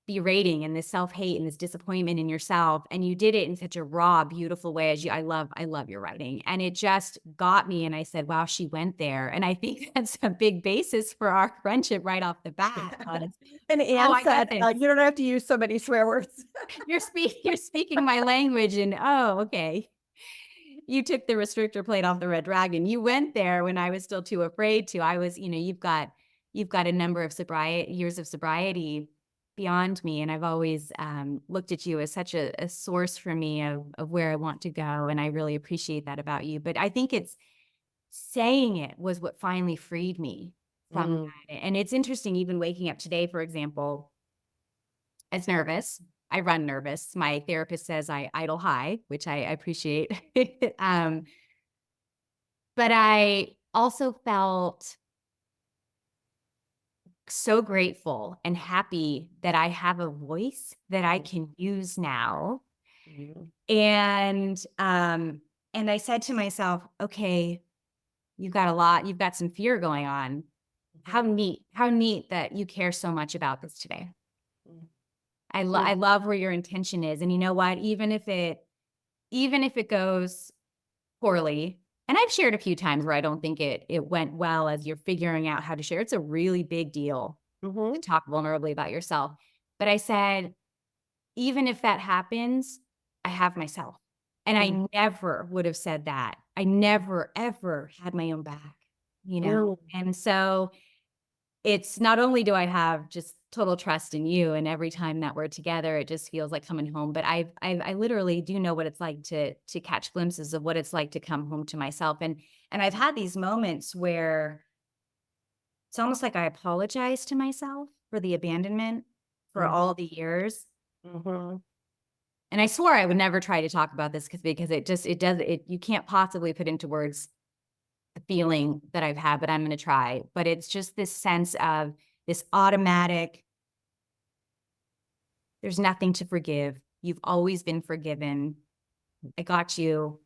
berating and this self-hate and this disappointment in yourself, and you did it in such a raw, beautiful way. I love your writing, and it just got me, and I said, wow, she went there. And I think that's a big basis for our friendship right off the bat was, And oh, Anne I get said, this. "You don't have to use so many swear words." You're speaking my language, and oh, okay. You took the restrictor plate off the red dragon. You went there when I was still too afraid to. I was, you've got a number of sobriety years of sobriety beyond me, and I've always looked at you as such a source for me of where I want to go, and I really appreciate that about you. But I think it's saying it was what finally freed me from Mm, that. And it's interesting, even waking up today, for example, as nervous. I run nervous. My therapist says I idle high, which I appreciate. um, but I also felt so grateful and happy that I have a voice that I can use now. mhm, And I said to myself, okay, you've got some fear going on. mhm, How neat that you care so much about this today. mhm, I mm, love where your intention is. And you know what? Even if it goes poorly, and I've shared a few times where I don't think it went well as you're figuring out how to share. It's a really big deal to mhm, talk vulnerably about yourself. But I said, even if that happens, I have myself. And mm, I never would have said that. I never, ever had my own back, you know? mm, And so it's not only do I have just total trust in you, and every time that we're together, it just feels like coming home, but I literally do know what it's like to catch glimpses of what it's like to come home to myself. And I've had these moments where it's almost like I apologize to myself for the abandonment. for all the years. Mhm. And I swore I would never try to talk about this because you can't possibly put into words the feeling that I've had, but I'm going to try. But it's just this sense of this automatic, there's nothing to forgive. You've always been forgiven. I got you.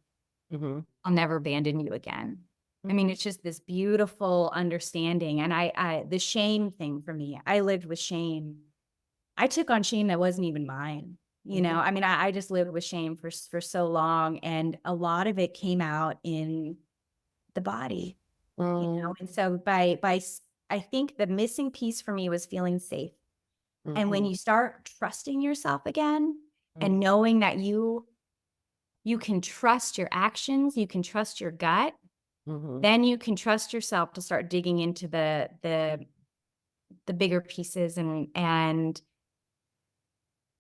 Mhm. I'll never abandon you again. I Mhm. mean, it's just this beautiful understanding. And the shame thing for me, I lived with shame. I took on shame that wasn't even mine. Mhm. I mean, I just lived with shame for so long. And a lot of it came out in the body, Mm. And so I think the missing piece for me was feeling safe. And when Mhm. you start trusting yourself again Mhm. and knowing that you can trust your actions, you can trust your gut, Mhm. then you can trust yourself to start digging into the bigger pieces and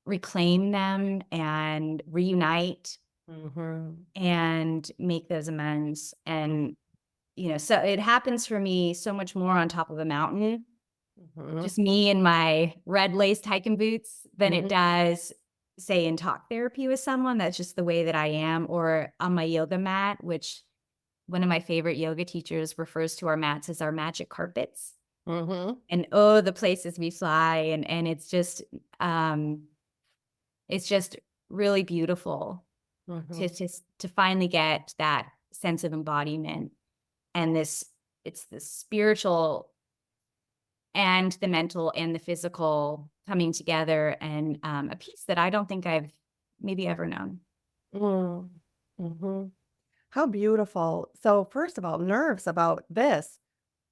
reclaim them and reunite Mhm. and make those amends. And, so it happens for me so much more on top of a mountain, Mhm. just me in my red laced hiking boots, than it Mhm. does, say, in talk therapy with someone. That's just the way that I am, or on my yoga mat, which one of my favorite yoga teachers refers to our mats as our magic carpets. Mhm. And oh, the places we fly, and um, it's just really beautiful to Mhm. just to finally get that sense of embodiment and it's the spiritual and the mental and the physical coming together, and a piece that I don't think I've maybe ever known. Mm. Mhm. How beautiful. So, first of all, nerves about this,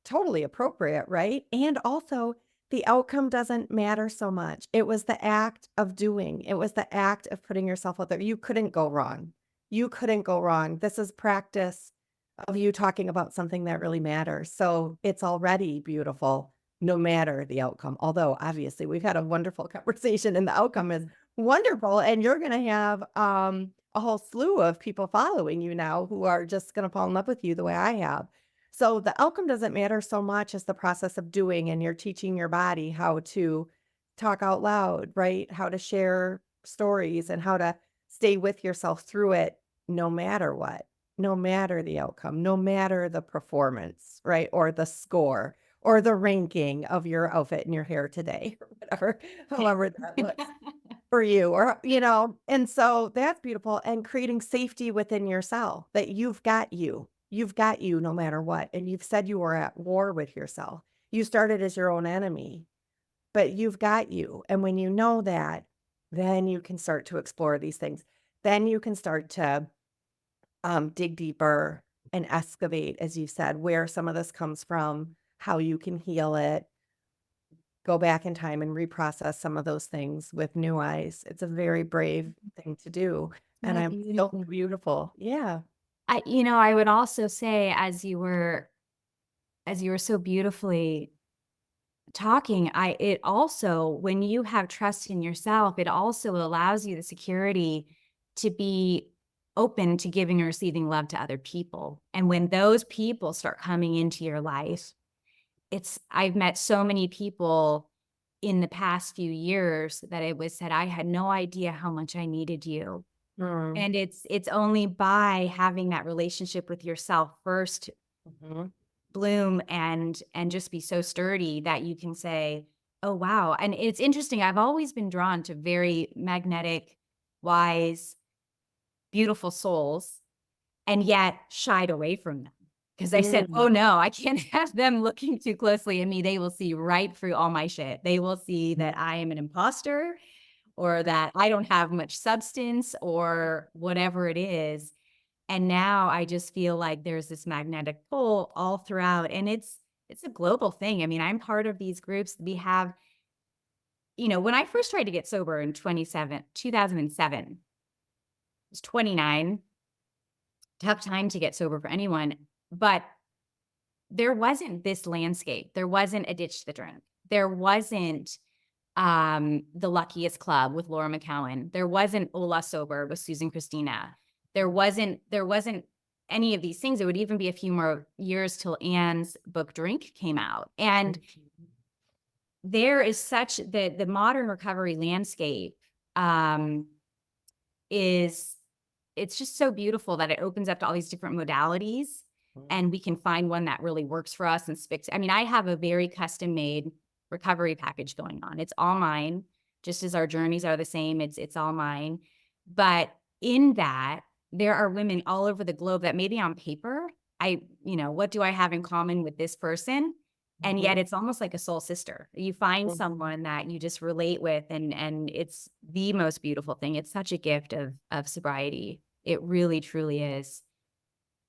totally appropriate, right? And also, the outcome doesn't matter so much. It was the act of doing, it was the act of putting yourself out there. You couldn't go wrong. You couldn't go wrong. This is practice of you talking about something that really matters. So, it's already beautiful no matter the outcome. Although, obviously, we've had a wonderful conversation and the outcome is wonderful. And you're going to have a whole slew of people following you now who are just going to fall in love with you the way I have. So the outcome doesn't matter so much as the process of doing, and you're teaching your body how to talk out loud, right? How to share stories and how to stay with yourself through it no matter what, no matter the outcome, no matter the performance, right? Or the score or the ranking of your outfit and your hair today or whatever, however that looks for you or and so that's beautiful and creating safety within yourself that you've got you no matter what, and you've said you were at war with yourself. You started as your own enemy, but you've got you, and when you know that, then you can start to explore these things. Then you can start to dig deeper and excavate, as you said, where some of this comes from, how you can heal it, go back in time and reprocess some of those things with new eyes. It's a very brave thing to do, Isn't and that I'm so beautiful? beautiful. Yeah. I would also say, as you were so beautifully talking, it also, when you have trust in yourself, it also allows you the security to be open to giving or receiving love to other people. And when those people start coming into your life, I've met so many people in the past few years that it was said, I had no idea how much I needed you. Mm. And it's only by having that relationship with yourself first Mhm. bloom and just be so sturdy that you can say, "Oh, wow." And it's interesting, I've always been drawn to very magnetic, wise, beautiful souls, and yet shied away from them because I said, Mm. "Oh, no, I can't have them looking too closely at me. They will see right through all my shit. They will see that I am an imposter or that I don't have much substance or whatever it is." And now I just feel like there's this magnetic pull all throughout, and it's a global thing. I mean, I'm part of these groups. We have, when I first tried to get sober in 2007, I was 29, tough time to get sober for anyone, but there wasn't this landscape. There wasn't a ditch the drink. There wasn't the luckiest club with Laura McCowan. There wasn't Ola Sober with Susan Christina. There wasn't any of these things. It would even be a few more years till Anne's book Drink came out. And there is such the modern recovery landscape, um, is it's just so beautiful that it opens up to all these different modalities, Mm. and we can find one that really works for us and sticks. I mean, I have a very custom made recovery package going on. It's all mine, just as our journeys are the same. It's all mine. But in that, there are women all over the globe that maybe on paper, what do I have in common with this person? And yet Mhm. it's almost like a soul sister. You find Mm. someone that you just relate with, and it's the most beautiful thing. It's such a gift of sobriety. It really truly is.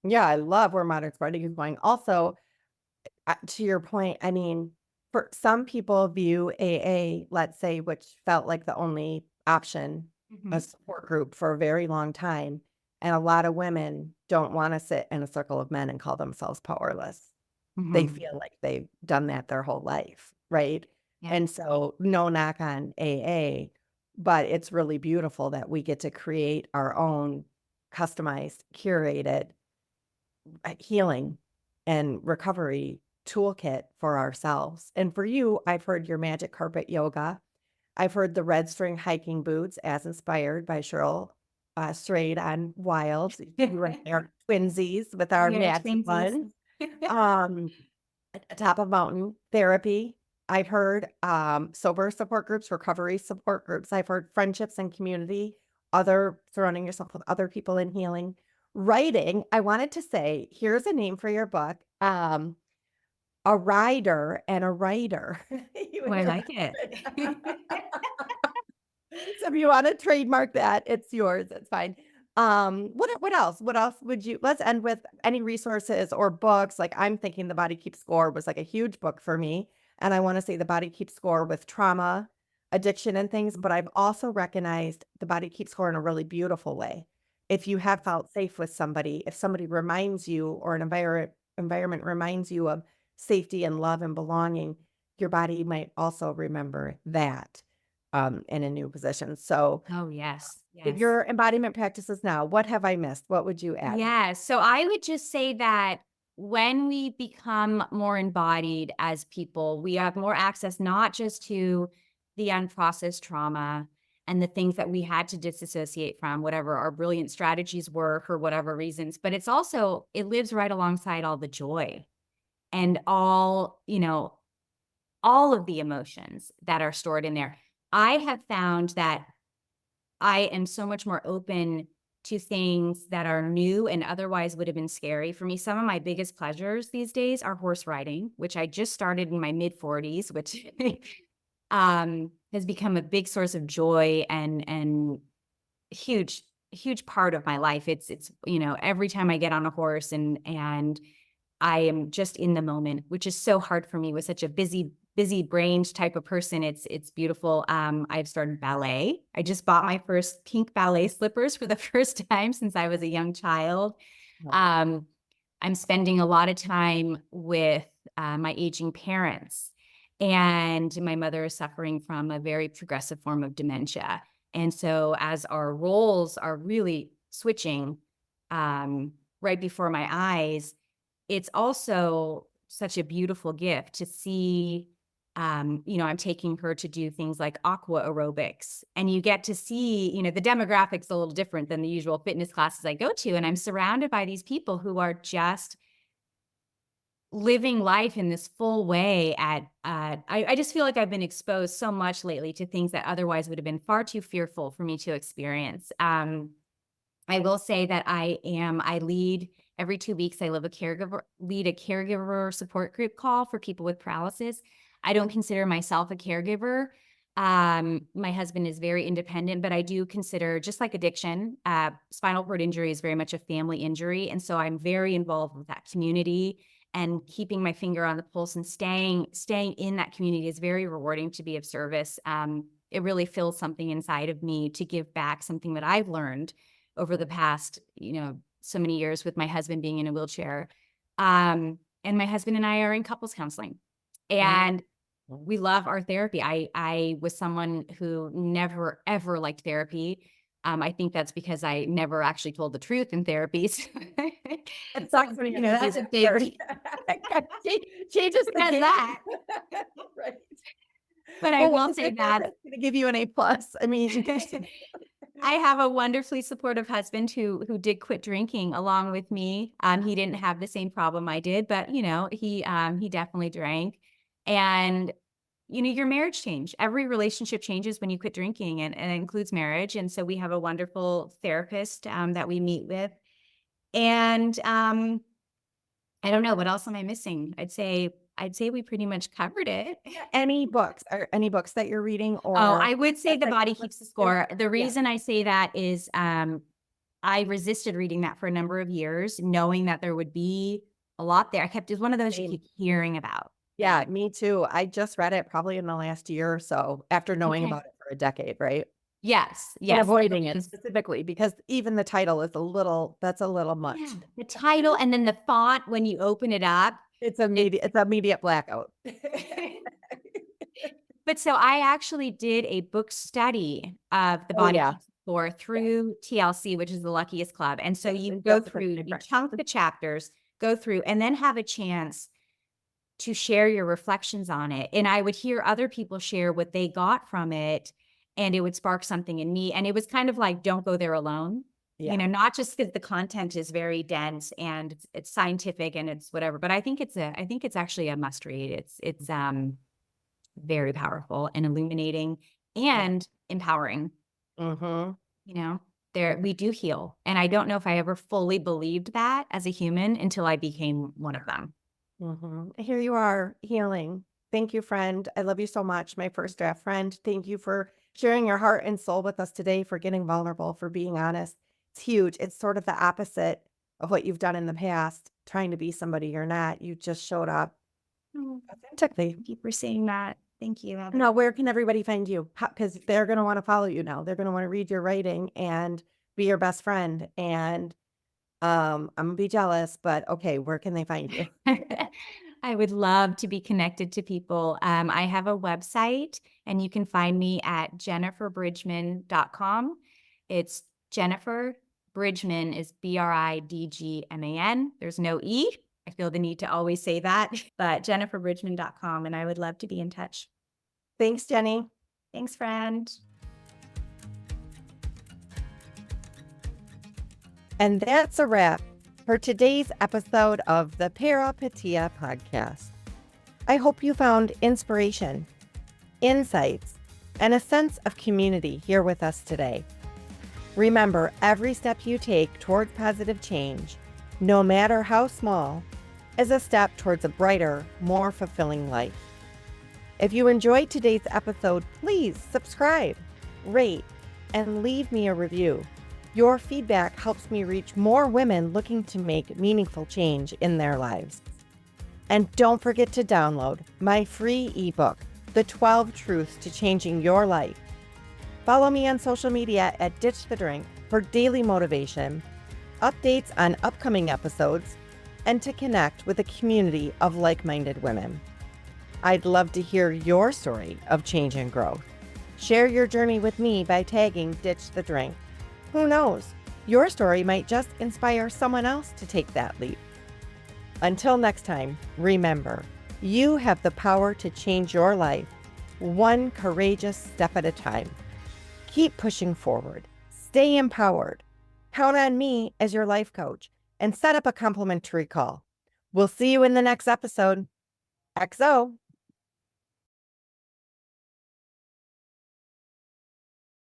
Yeah, I love where modern sobriety is going. Also, to your point, I mean, for some people view AA, let's say, which felt like the only option, a Mhm. support group for a very long time. And a lot of women don't want to sit in a circle of men and call themselves powerless. They Mhm. feel like they've done that their whole life, right? Yeah. And so, no knock on AA, but it's really beautiful that we get to create our own customized, curated healing and recovery toolkit for ourselves. And for you, I've heard your magic carpet yoga. I've heard the red string hiking boots as inspired by Cheryl Strayed on Wild. You and I are twinsies with our We are magic twinsies. ones. Um, Top of mountain therapy. I've heard sober support groups, recovery support groups. I've heard friendships and community, other surrounding yourself with other people in healing. Writing, I wanted to say, here's a name for your book. A rider and a writer. You Oh, and I your like it. husband. So if you wanna trademark that, it's yours, it's fine. What else? What else would you let's end with any resources or books, like, I'm thinking The Body Keeps Score was, like, a huge book for me, and I wanna say The Body Keeps Score with trauma, addiction, and things, but I've also recognized The Body Keeps Score in a really beautiful way. If you have felt safe with somebody, if somebody reminds you or an environment reminds you of safety and love and belonging, your body might also remember that in a new position. So, Oh, yes. Yes. your embodiment practices now, what have I missed? What would you add? Yeah. So I would just say that when we become more embodied as people, we have more access not just to the unprocessed trauma and the things that we had to disassociate from, whatever our brilliant strategies were for whatever reasons, but it's also, it lives right alongside all the joy and all of the emotions that are stored in there. I have found that I am so much more open to things that are new and otherwise would have been scary. For me, some of my biggest pleasures these days are horse riding, which I just started in my mid 40s, which has become a big source of joy and huge, huge part of my life. It's every time I get on a horse and I am just in the moment, which is so hard for me with such a busy brained type of person. It's beautiful. I've started ballet. I just bought my first pink ballet slippers for the first time since I was a young child. No. Um, I'm spending a lot of time with my aging parents, and my mother is suffering from a very progressive form of dementia. And so, as our roles are really switching right before my eyes, it's also such a beautiful gift to see. I'm taking her to do things like aqua aerobics, and you get to see, the demographics a little different than the usual fitness classes I go to. And I'm surrounded by these people who are just living life in this full way I just feel like I've been exposed so much lately to things that otherwise would have been far too fearful for me to experience. I will say that I lead every 2 weeks. Lead a caregiver support group call for people with paralysis. I don't consider myself a caregiver. My husband is very independent, but I do consider, just like addiction, spinal cord injury is very much a family injury. And so I'm very involved with that community, and keeping my finger on the pulse and staying in that community is very rewarding to be of service. It really fills something inside of me to give back something that I've learned over the past, so many years with my husband being in a wheelchair. And my husband and I are in couples counseling, Mhm. and we love our therapy. I was someone who never, ever liked therapy. I think that's because I never actually told the truth in therapies. It So, sucks when you have to do that's a that big, dirty. She just the because game. that. Right. But I Well, what will is say your that therapist gonna give you an A+? I mean, I have a wonderfully supportive husband who did quit drinking along with me. He didn't have the same problem I did, but he definitely drank. And your marriage changed. Every relationship changes when you quit drinking, and it includes marriage. And so we have a wonderful therapist that we meet with. And I don't know what else am I missing. I'd say we pretty much covered it. any books that you're reading Oh, or I would say that's The like Body Keeps the Score. The yeah. reason I say that is I resisted reading that for a number of years, knowing that there would be a lot there. It's one of those you Same. keep hearing about. Yeah, me too. I just read it probably in the last year or so after knowing Okay. about it for a decade, right? Yes, And yes. avoiding it specifically because even the title is that's a little Yeah, much. the title and then the font when you open it up. It It's immediate blackout. But so I actually did a book study of The Oh, Body yeah. Keeps the Score Yeah. through TLC, which is the Luckiest Club. And so you go Jessica through, you Steinbrecher. chunk the chapters, go through, and then have a chance to share your reflections on it. And I would hear other people share what they got from it, and it would spark something in me. And it was kind of like, don't go there alone. Yeah. Not just because the content is very dense and it's scientific and it's whatever, but I think it's actually a must read. It's very powerful and illuminating Yeah. and empowering. Mhm. You know, there we do heal. And I don't know if I ever fully believed that as a human until I became one of them. Mhm. Here you are healing. Thank you, friend. I love you so much, my first draft friend. Thank you for sharing your heart and soul with us today, for getting vulnerable, for being honest. It's huge. It's sort of the opposite of what you've done in the past, trying to be somebody you're not. You just showed up Oh, authentically. thank you for saying that. Thank you. Now, where can everybody find you? Because they're going to want to follow you now. They're going to want to read your writing and be your best friend. And I'm gonna be jealous, but okay, where can they find you? I would love to be connected to people. I have a website and you can find me at jenniferbridgman.com. It's Jennifer Bridgman is Bridgman. There's no E. I feel the need to always say that, but jenniferbridgman.com. And I would love to be in touch. Thanks, Jenny. Thanks, friend. And that's a wrap for today's episode of the Peripatia podcast. I hope you found inspiration, insights, and a sense of community here with us today. Remember, every step you take towards positive change, no matter how small, is a step towards a brighter, more fulfilling life. If you enjoyed today's episode, please subscribe, rate, and leave me a review. Your feedback helps me reach more women looking to make meaningful change in their lives. And don't forget to download my free ebook, The 12 Truths to Changing Your Life. Follow me on social media at Ditch the Drink for daily motivation, updates on upcoming episodes, and to connect with a community of like-minded women. I'd love to hear your story of change and growth. Share your journey with me by tagging Ditch the Drink. Who knows? Your story might just inspire someone else to take that leap. Until next time, remember, you have the power to change your life, one courageous step at a time. Keep pushing forward. Stay empowered. Count on me as your life coach and set up a complimentary call. We'll see you in the next episode. XO.